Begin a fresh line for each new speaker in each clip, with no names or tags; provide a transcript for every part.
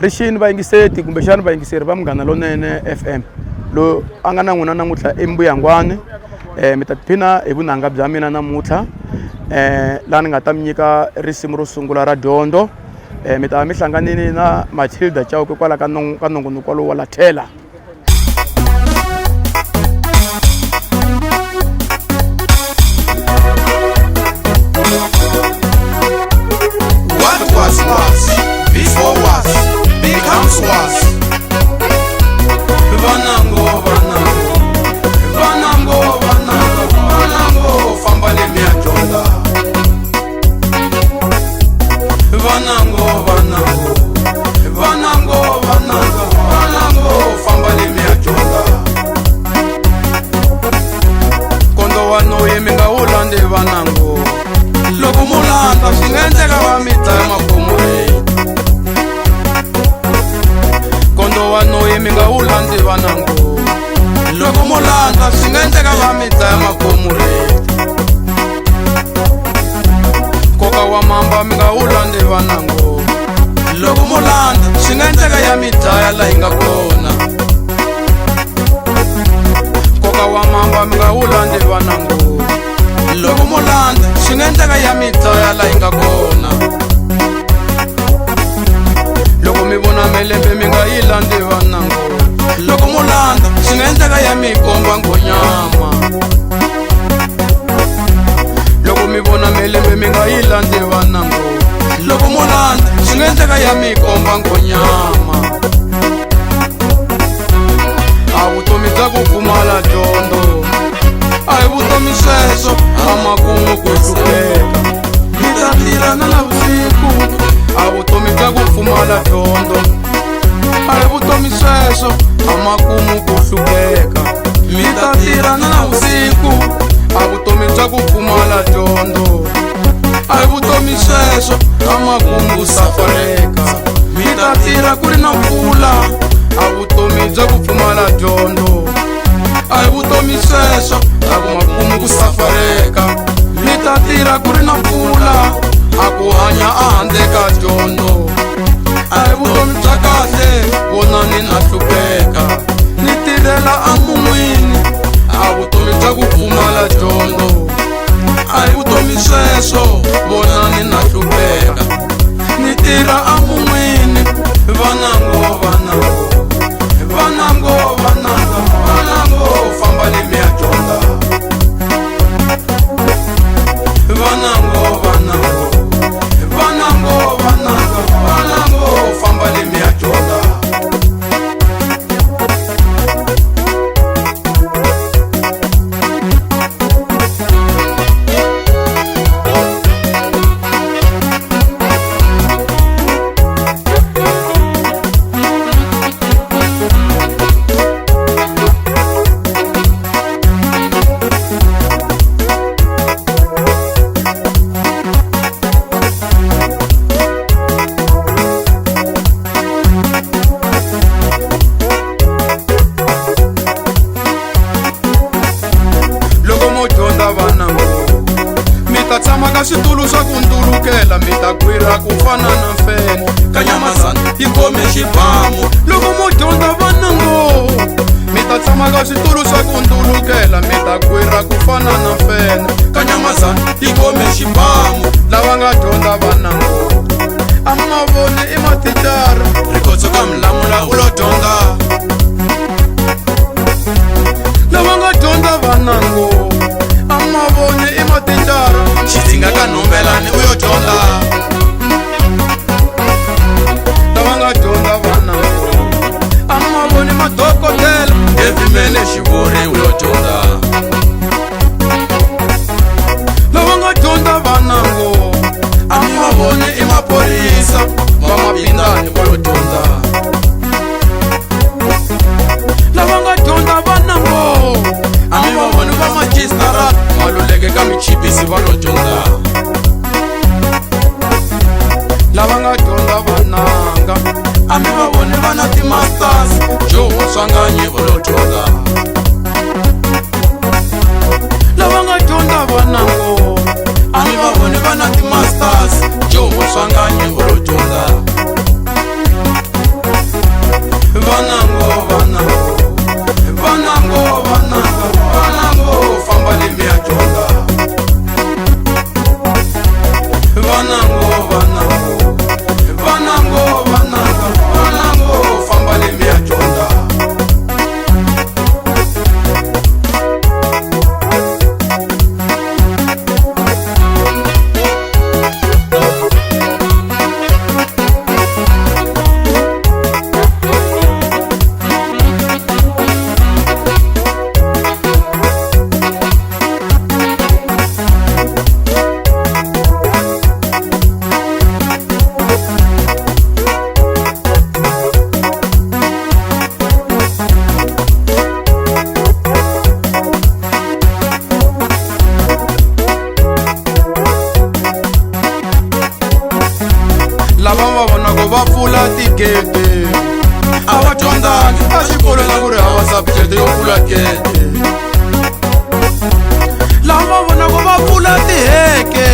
Rixini vayingiseti kumbe xana vayingiseri va Munghana Lonene FM lo a nga na n'wina namuntlha eMbuyangwani. Mi ta tiphina hi vunanga bya mina namuntlha laha ni nga ta mi nyika risimu ro sungula ra dyondzo. Mi ta mi hlanganini na Matilda Chauke kwala ka nongonoko lowu wa Lathela.
What was before was becomes was. Vanango, famba le miajonda. Vanango, famba le miajonda. Kondo wano yeminga ulande vanango. Loko mulanda swingendleka va midlaya makhomweni. Kondo wano yeminga ulande vanango. Loko mulanda swingendleka va midlaya makhomweni. Koka wa mamba minga ulande vanango. Loko mulanda swingendleka ya midlaya la hinga kona. Koka wa mamba minga ulande vanango. Loko mulanda swingendleka ya midlaya la hinga kona. Loko mi vona melembe mi nga yi landi vanango. Loko mulanda swingendleka ya mi komba ngonyama. Loko mi vona melembe mi nga yi landi vanango. Loko mulanda swingendleka ya mi komba ngonyama. A vutomi bya ku pfumala dyondzo a hi vutomi sweswo a makumu ku hlupeka. Mi ta tirhana na vusiku a vutomi bya ku pfumala dyondzo a hi vutomi sweswo a makumu ku hlupeka. Mi ta tirhana na vusiku a vutomi bya ku pfumala dyondzo a hi vutomi sweswo a makumu ku safareka. Mi ta tirha ku ri na mpfula a vutomi bya ku pfumala dyondzo a hi vutomi sweswo a ku makumu ku safareka. Mi ta tirha ku ri na mpfula a ku hanya a handle ka dyondzo a hi vutomi bya kahle vonani na hlupeka. Ni tirhela a mun'wini a vutomi bya ku pfumala dyondzo a hi vutomi sweswo vonani na hlupeka. Ni tirha a mun'wini vanango famba le miajonda. Vanango famba le miajonda. Switulu swa ku ndulukela mi ta gwira ku fana na mfene. Kanyamazana yi khome xibamu loko mo dyondza vanango. Mi ta tshama ka switulu swa ku ndulukela mi ta gwira ku fana na mfene. Kanyamazana yi khome xibamu lava nga dyondza vanango. A ma voni i mathicara rikotso ka milamula u lo dyondza. Lava nga dyondza vanango a ma voni i mathicara xidzinga ka nhombelani u yo dyondza. Lava nga dyondza vanango a ma voni madokodela evhimele xivuri u yo dyondza. Lava nga dyondza vanango a ma voni i maphorisa va mapindani u yo dyondza. Lava nga dyondza vanango a mi va voni va majistarata maluleke ka michipisi va lo dyondza. Lava nga dyondza vananga a mi va voni va na timasters jowo swanganyi u lo dyondza. Lava nga dyondza vanango a mi va voni va na timasters jowo swanganyi u lo dyondza. a va dyondzangi a xikolweni ku ri hava subject yo pfula gede lava vonaka va pfula tiheke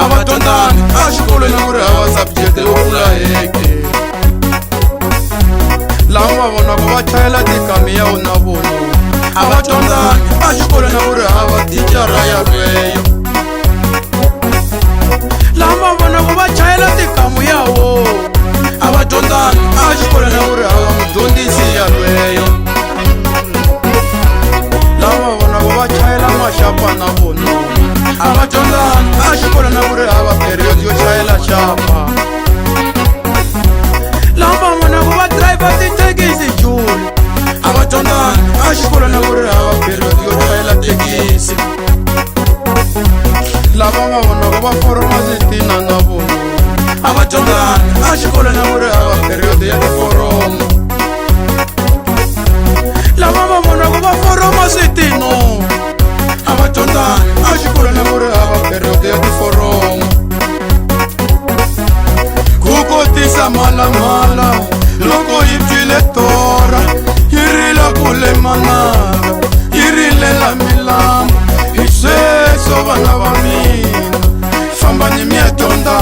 a va dyondzangi a xikolweni ku ri hava subject yo pfula heke lava vonaka va chayela tikamiyawu na vona a va dyondzangi a xikolweni ku ri hava tichara ya rweyo lava vonaka va chayela tikamu yawo a va dyondzangi a xikolweni ku ri hava mudyondzisi ya rweyo lava vonaka va chayela maxapa na vona a va dyondzangi a xikolweni ku ri hava period yo chayela xapa lava vonaka va driver tithekisi juli a va dyondzangi a xikolweni ku ri hava period yo chayela thekisi lava va vonaka va foroma sitina na vona a va dyondzangi a xikolweni ku ri hava period ya tiforomo lava va vonaka va foroma switino a va dyondzangi a xikolweni ku ri hava period ya tiforomo ku kotisa malamala loko yi twile tora yi rila kule mananga yi rilela milambu hi sweswo vana va mina fambani mi ya dyondza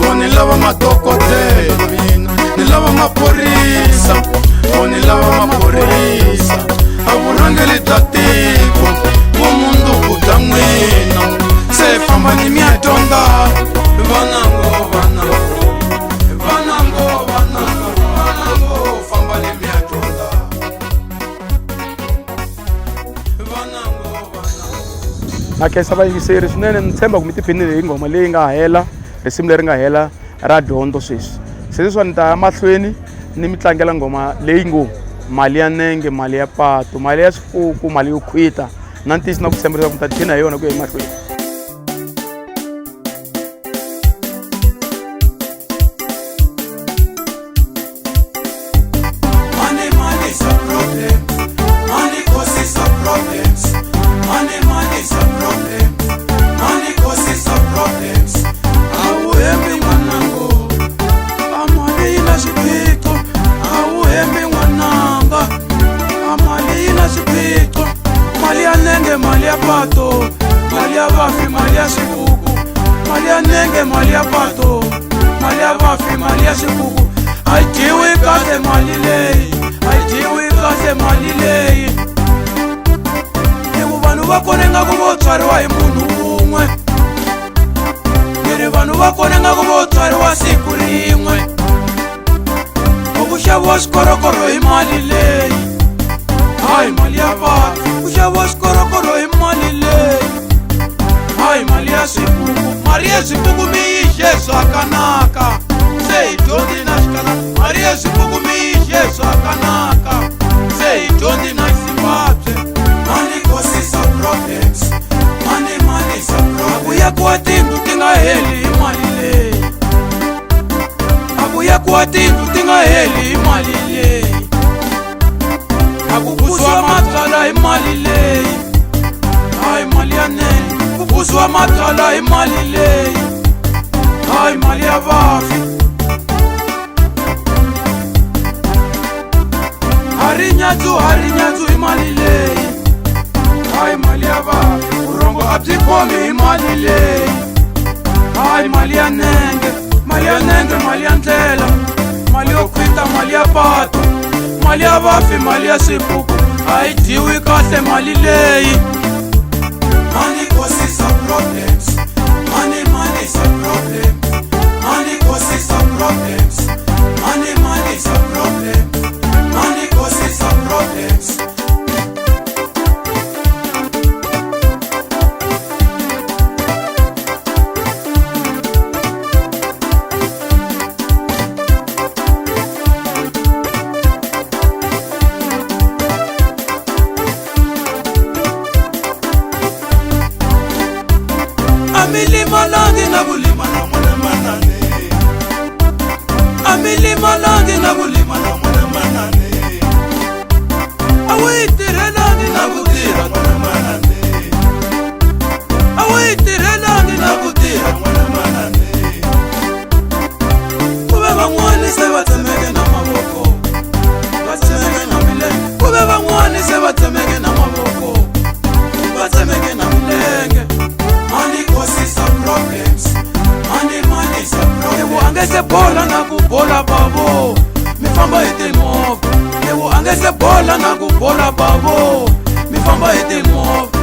vo ni lava madokodela mina ni lava maphorisa vo ni lava maphorisa a vurhangeli bya tiko vumunduku bya n'wina se fambani mi ya dyondza vanango fambani mi ya dyondza
na khensa vayingiseri swinene ni tshemba ku mi tiphinile hi nghoma leyi nga hela risimu leri nga hela ra dyondzo sweswi sweswiwa ni ta ya mahlweni ni mi tlangela nghoma leyi ngo mali ya nenge mali ya patu mali ya swifuku mali yo khwita na ntisi na ku tshembisa ku mi ta tiphina hi yona ku ya emahlweni
mali ya pato mali ya vafi mali ya xifuku mali ya nenge mali ya pato mali ya vafi mali ya xifuku a yi dyiwi kahle mali leyi a yi dyiwi kahle mali leyi niku vanhu va kona ingaku vo tswariwa hi munhu wun'we ni ri vanhu va kona ingaku vo tswariwa siku rin'we ku xaviwa xikorokoro hi mali leyi hayi mali ya vafi ku xaviwa xikorokoro hi mali leyi hayi mali ya swipuku mali ya swipuku mi yixe swakanaka se hi dyondzi na xikala mali ya swipuku mi yixe swakanaka se hi dyondzi na Zimbabwe money causes some problems money some problems akuya kuwa tindlu ti nga heli hi mali leyi akuya kuwa tindlu ti nga heli hi mali leyi akubusiwa mabyala hi mali leyi hayi mali ya nene kubusiwa mabyala hi mali leyi hayi mali ya vafi hari nyatsu hi mali leyi hayi mali ya vafi vurhongo a byi khomi hi mali leyi hayi mali ya nenge mali ya ndlela mali yo khwita mali ya patu mali ya vafi mali ya swipuku a yi dyiwi kahle mali leyi money causes some problems money some problems money causes some problems money some problems money causes some problems Amilima langi na kulima na mwana manane Amilima langi na kulima na mwana manane Awitire langi na kutira mwana manane Awitire langi na kutira mwana manane Kube bangwani se batemeke bavo mi famba hi timovha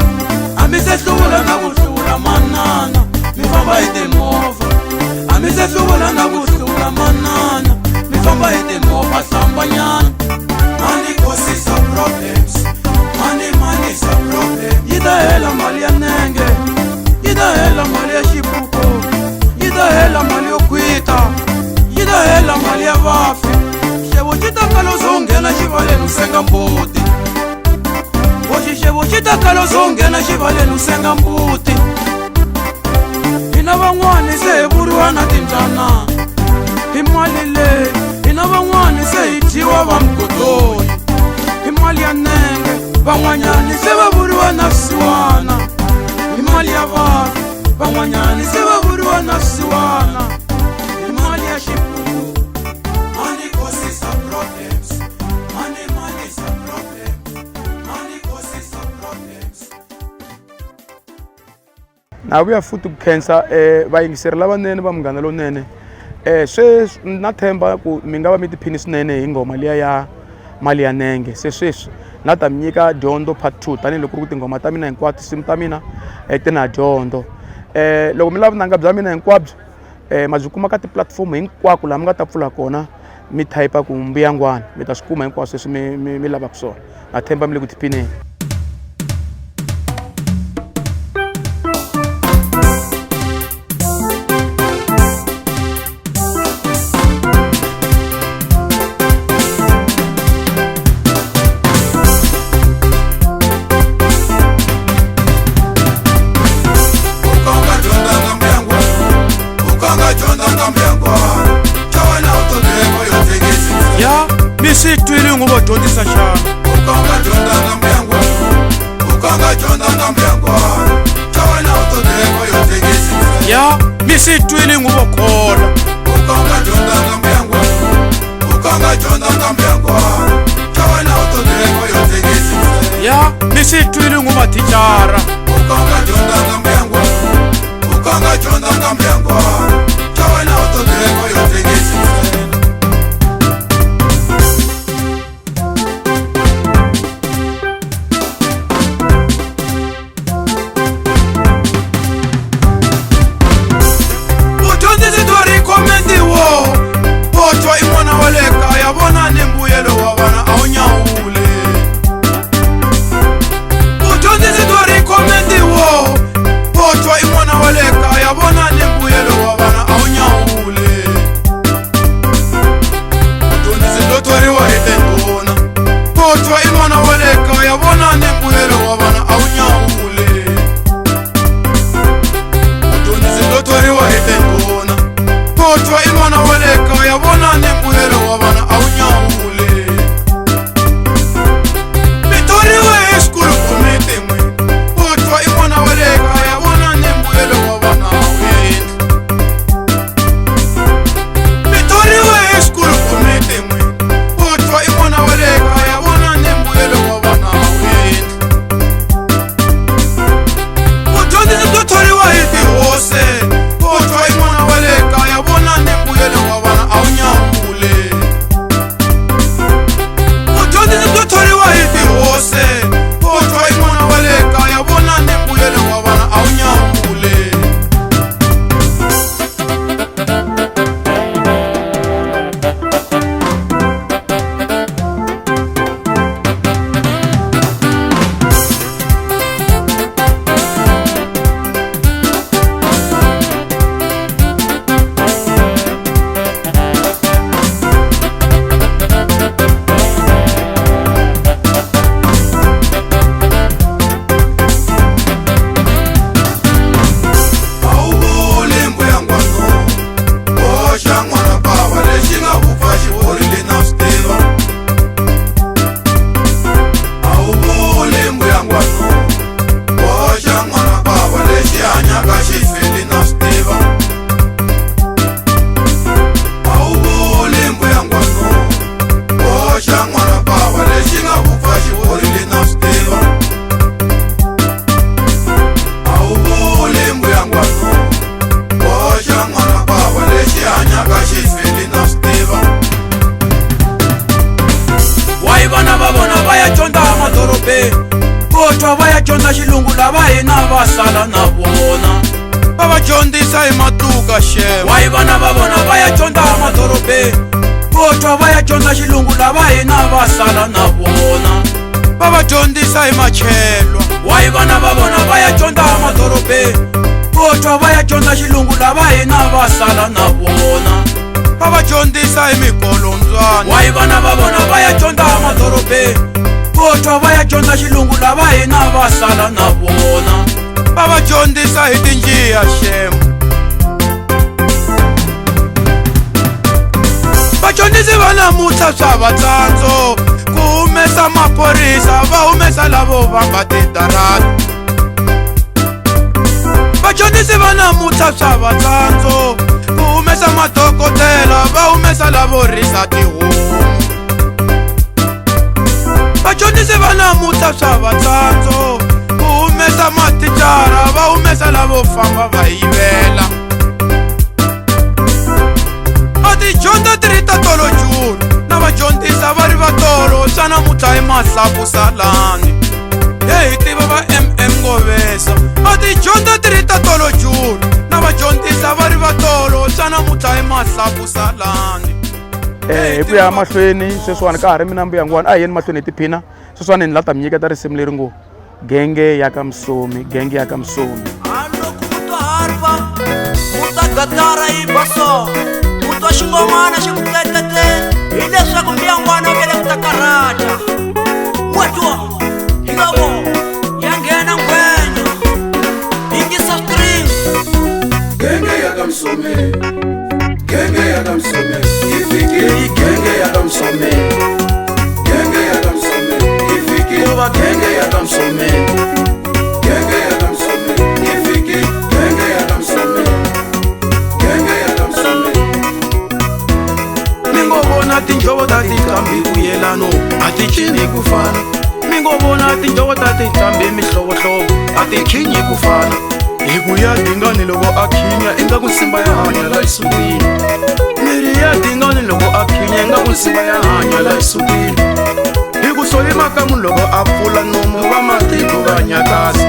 hambi se hluvula na ku hlula manana mi famba hi timovha hambi se hluvula na ku hlula manana mi famba hi timovha hlambanyana money causes some problems money is a problem yi ta hela mali ya nenge yi ta hela mali ya xipuko yi ta hela mali yo kwita yi ta hela mali ya vafi xevo xi ta kala zo nghena xivaleni u senga mbuti hoxi xevo xi ta kala zo nghena xivaleni u senga mbuti hina van'wani se hi vuriwa na timbyana hi mali leyi hina van'wani se hi dyiwa va mgodoni hi mali ya nenge van'wanyani se va vuriwa na swisiwana hi mali ya vafi van'wanyani se va vuriwa na swisiwana hi mali ya xipuku money causes some problems money is a problem money causes some problems.
na vuya futhi ku khensa vayingiseri lavanene va Munghana Lonene sweswi na themba ku mi nga va mi tiphini swinene hi nghoma liya ya mali ya nenge se sweswi na ta mi nyika dyondzo part 2 tanihiloko ku ri ku tinghoma ta mina hinkwato tinsimu ta mina ti na dyondzo loko mi lava vunanga bya mina hinkwabyo ma byi kuma ka tipulatifomo hinkwako laha mi nga ta pfula kona mi typa ku Mbuyangwana mi ta swi kuma hinkwaswo leswi mi lavaka swona na themba mi le ku tiphineni.
Si twili nguvo dyondzisa xana ukanga dyondza na Mbuyangwana xana u to demo yo tekisi ya mi si twili nguvo khola ukanga dyondza na Mbuyangwana xana u to demo yo tekisi ya mi si twili nguva thicara ukanga dyondza na Mbuyangwana xana u to demo yo tekisi. Bona ni mbuyelo wa vana madorobeni kodwa bayadyondza xilungu lava hina va sala na vona va va dyondzisa hi matuka shem wayi vana va vona va ya dyondza madorobeni kodwa va ya dyondza xilungu lava hina va sala na vona va va dyondzisa hi machelwa wayi vana va vona va ya dyondza madorobeni kodwa va ya dyondza xilungu lava hina va sala na vona va va dyondzisa hi mikolondzwana wayi vana va vona va ya dyondza madorobeni kodwa va ya dyondza xilungu lava hina va sala na vona va va dyondzisa hi tinjiya shem vadyondzisi va namuntlha swa vatsandzo ku humesa maphorisa va humesa lavo vamba tidarata vadyondzisi va namuntlha swa vatsandzo ku humesa madokodela va humesa lavo risa tihomu vadyondzisi va namuntlha swa vatsandzo ku humesa maticara va humesa lavo famba va yivela a tidyondza ti ri ta tolo julu na vadyondzisa va ri va tolo swa namuntlha hi mahlaku salani hi tiva va Ngovesa a tidyondza ti ri ta tolo julu na vadyondzisa va ri va tolo swa namuntlha hi mahlaku salani
hi ku ya mahlweni sweswiwani ka ha ri mina mbuyangwani a hi yeni mahlweni hi tiphina sweswiwani ni la ta mi nyiketa risimu leri ngo genge ya ka Msomi genge ya ka Msomi
loko muto harva muta gatara yi baso muto xingomana xi ku tetete hi leswaku mbuyangwana u vele ku ta karata mwetua hi nga vo ya nghena ngwenya yingisa string
genge ya ka Msomi genge ya ka Msomi ifikiri genge ya ka Msomi genge ya ka Msomi ifikiri kuba genge ya ka Msomi genge ya ka Msomi ifikiri genge ya ka Msomi genge ya ka Msomi mingobona tinjhovo ta tinqambi ku yelano a ti cini ku fana mingobona tinjhovo ta tinqambi mihlovohlovo a ti khinyi ku fana hi ku ya dingani loko a khinya ingaku nsimba ya hanya la isutini miri ya dingani loko a khinya ingaku nsimba ya hanya la isutini hi ku solima ka munhu loko a pfula nomu va matiko va nyakasa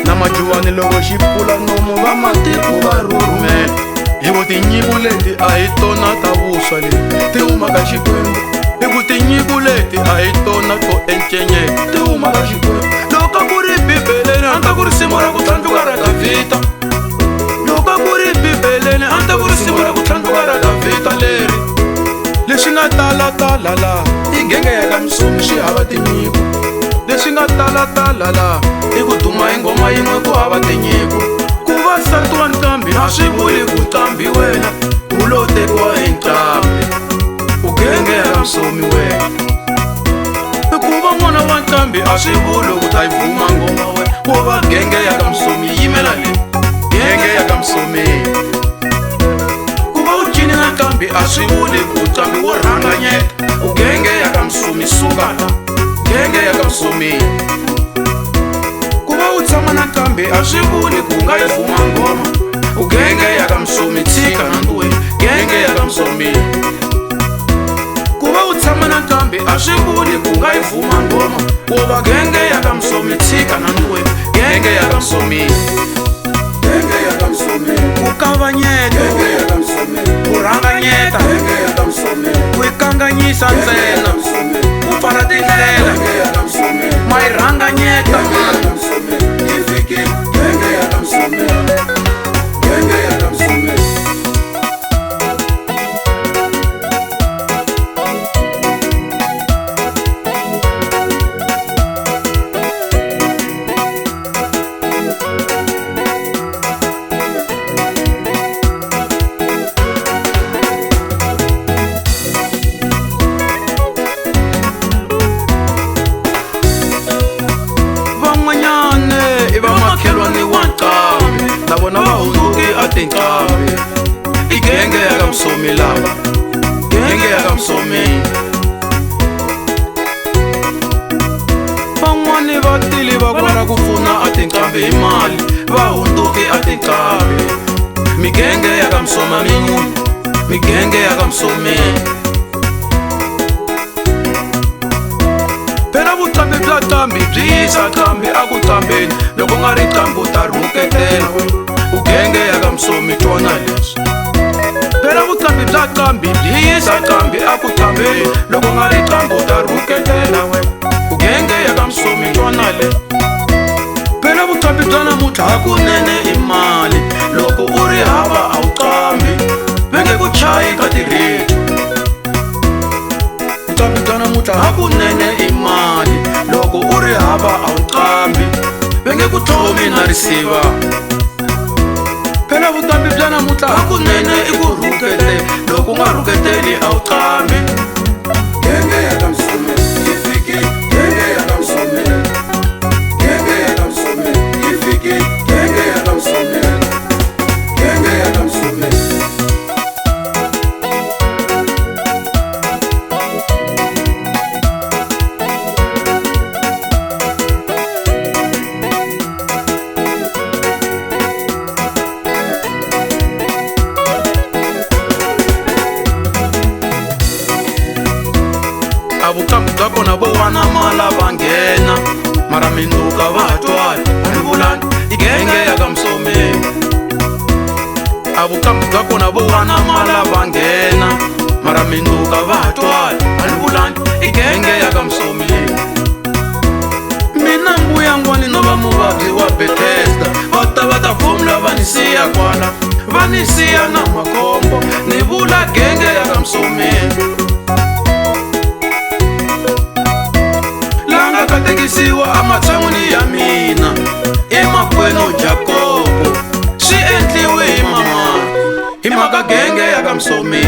na majuwani loko xi pfula nomu va matiko va rhurhumela hi ku tinyiku leti a hi tona ta vuswa leti ti humaka Xikwembu hi ku tinyiku leti a hi tona to encenyeka ti humaka Xikwembu loko ku ri bibeleni a nta ku ri simu ra ku tlhandluka ra Davhida loko ku ri bibeleni a nta ku ri simu ra ku tlhandluka ra Davhida leri leswi nga talatala la i genge ya ka Msomi xi hava tinyiko leswi nga talatala la i ku duma hi ngoma yin'we ku hava tinyiko ku va nsati wa nqambi a swi vuli ku nqambi wena u lo tekiwa hi nqambi u genge ya ka Msomi wena ku va n'wana wa nqambi a swi vuli ku ta yi vuma ngoma wena ku va genge ya ka Msomi yimela le genge ya ka Msomi ku va u cini na nqambi a swi vuli ku nqambi wo rhanganyeta u genge ya ka Msomi suka la genge ya ka Msomi ku va u tshama na nqambi a swi vuli ku nga yi vuma ngoma u genge ya ka Msomi tshika na nduweni genge ya ka Msomi ku va u tshama na nqambi a swi vuli ku nga yi vuma ngoma ku va genge ya ka Msomi tshika na nduweni genge ya ka Msomi genge ya ka Msomi ku kavanyeta genge ya ka Msomi ku rhanganyeta genge ya ka Msomi ku ikanganyisa ntsena ku pfala tindlela genge ya ka Msomi ma yi rhanganyeta ifiki genge ya ka Msomi genge ya ka Msomi tinqambi i genge ya ka Msomi lava genge ya ka Msomi van'wani va tili va kona ku pfuna a tinqambi hi mali va hunduki a tinqambi migenge ya ka Msomi migenge ya ka Msomi phela vuqambi bya qambi byi yisa qambi a ku qambeni loko nga ri qambi u ta rhuketela ugenge ya ka Msomi twana leswi phela vuqambi bya qambi byi yisa qambi a ku qambeni loko nga ri qambi u ta rhuketela ugenge ya ka Msomi twana leswi phela vuqambi bya namuntlha hakunene i mali loko u ri hava a wu qambi va nge ku chayi ka ti-radio vuqambi bya namuntlha hakunene i mali loko u ri hava a wu qambi va nge ku thomi na risiva phela vuqambi bya namuntlha hakunene i ku rhukete loko u nga rhuketeli a wu qambi genge ya ka Msomi yi fiki genge ya ka Msomi genge ya ka Msomi yi fiki genge ya ka Msomi genge ya ka Msomi a vuqambi bya kona vo wana mala va nghena mara minduka va twala a ni vulani i genge ya ka Msomi a vuqambi bya kona vo wana mala va nghena mara minduka va twala a ni vulani i genge ya ka Msomi mina mbuyangwani no va muvabyi wa Bethesda va ta fumla va ni siya kwala va ni siya na makombo ni vula genge ya ka Msomi langa katekisiwa ematshan'wini ya mina emakwenu Jakobo swi endliwe hi mama hi mhaka genge ya ka Msomi